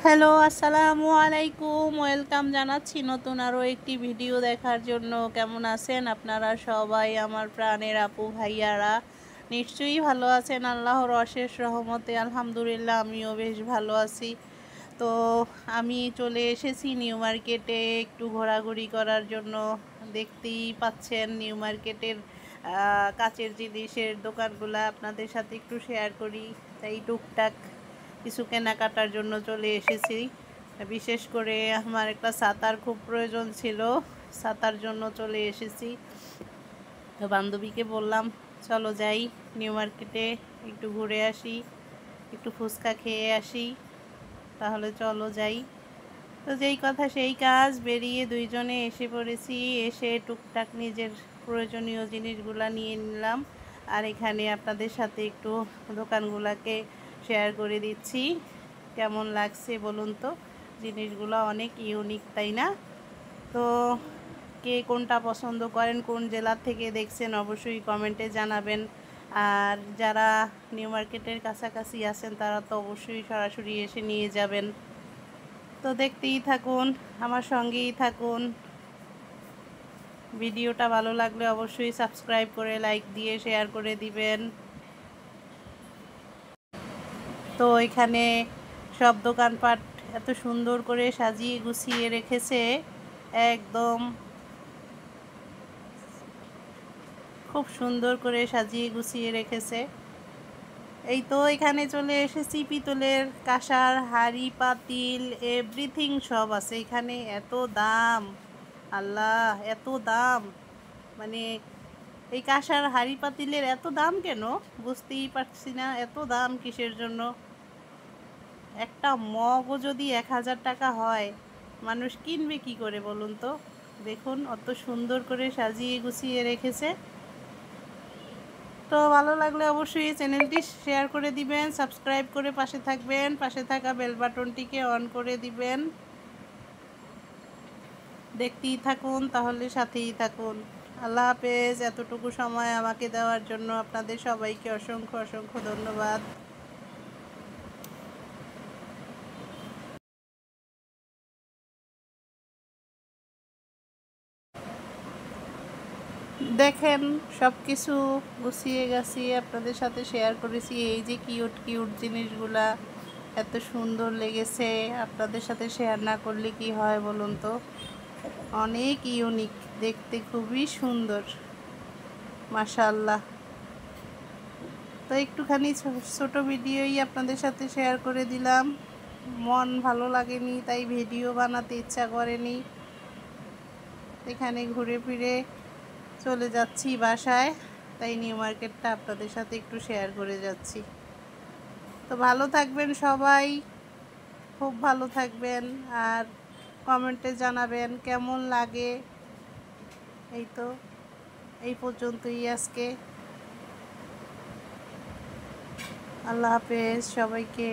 Hello, আসসালামু আলাইকুম। Welcome জানাচ্ছি নতুন আরও একটি ভিডিও দেখার জন্য। কেমন আছেন আপনারা সবাই, আমার প্রাণের আপু ভাইয়ারা? নিশ্চয়ই ভালো আছেন আল্লাহর অশেষ রহমতে। আলহামদুলিল্লাহ, আমিও বেশ ভালো আছি। তো আমি চলে এসেছি নিউ মার্কেটে একটু ঘোরাঘুরি করার জন্য। দেখতেই পাচ্ছেন নিউ মার্কেটের কাচের জিনিসের দোকানগুলা আপনাদের সাথে একটু শেয়ার করি। তাই টুকটাক কিছু কেনাকাটার জন্য চলে এসেছি। বিশেষ করে আমার একটা ছাতার খুব প্রয়োজন ছিল, ছাতার জন্য চলে এসেছি। তো বান্ধবীকে বললাম চলো যাই নিউ মার্কেটে, একটু ঘুরে আসি, একটু ফুচকা খেয়ে আসি, তাহলে চলো যাই। তো যেই কথা সেই কাজ, বেরিয়ে দুইজনে এসে পড়েছি। এসে টুকটাক নিজের প্রয়োজনীয় জিনিসগুলা নিয়ে নিলাম। আর এখানে আপনাদের সাথে একটু দোকানগুলাকে শেয়ার করে দিচ্ছি। কেমন লাগছে বলুন তো? জিনিসগুলো অনেক ইউনিক, তাই না? তো কে কোনটা পছন্দ করেন, কোন জেলা থেকে দেখছেন অবশ্যই কমেন্টে জানাবেন। আর যারা নিউ মার্কেটের কাছাকাছি আছেন তারা তো অবশ্যই সরাসরি এসে নিয়ে যাবেন। তো দেখতেই থাকুন, আমার সঙ্গেই থাকুন। ভিডিওটা ভালো লাগলে অবশ্যই সাবস্ক্রাইব করে লাইক দিয়ে শেয়ার করে দিবেন। তো এখানে সব দোকানপাট এত সুন্দর করে সাজিয়ে গুছিয়ে রেখেছে, একদম খুব সুন্দর করে সাজিয়ে গুছিয়ে রেখেছে। এই তো এখানে চলে এসেছি, পিতলের কাঁসার হাঁড়ি পাতিল এভরিথিং সব আছে এখানে। এত দাম, আল্লাহ এত দাম! মানে এই কাঁসার হাঁড়ি পাতিলের এত দাম কেন বুঝতেই পারছি না, এত দাম কিসের জন্য? একটা মগও যদি 1000 টাকা হয়, মানুষ কিনবে কি করে বলুন তো? দেখুন অত সুন্দর করে সাজিয়ে গুছিয়ে রেখেছে। তো ভালো লাগলে অবশ্যই চ্যানেলটি শেয়ার করে দিবেন, সাবস্ক্রাইব করে পাশে থাকবেন, পাশে থাকা বেল বাটনটিকে অন করে দিবেন। দেখতেই থাকুন, তাহলে সাথেই থাকুন। আল্লাহ হাফেজ। এতটুকু সময় আমাকে দেওয়ার জন্য আপনাদের সবাইকে অসংখ্য অসংখ্য ধন্যবাদ। দেখেন সব কিছু গুছিয়ে গাছিয়ে আপনাদের সাথে শেয়ার করেছি। এই যে কিউট কিউট জিনিসগুলা এত সুন্দর লেগেছে, আপনাদের সাথে শেয়ার না করলে কি হয় বলুন তো? অনেক ইউনিক, দেখতে খুবই সুন্দর, মাশাআল্লাহ। তো একটুখানি ছোট ভিডিওই আপনাদের সাথে শেয়ার করে দিলাম। মন ভালো লাগেনি তাই ভিডিও বানাতে ইচ্ছা করেনি। এখানে ঘুরে ফিরে চলে যাচ্ছি বাসায়, তাই নিউ মার্কেটটা আপনাদের সাথে একটু শেয়ার করে যাচ্ছি। তো ভালো থাকবেন সবাই, খুব ভালো থাকবেন। আর কমেন্টে জানাবেন কেমন লাগে। এই তো এই পর্যন্তই আজকে। আল্লাহ হাফেজ সবাইকে।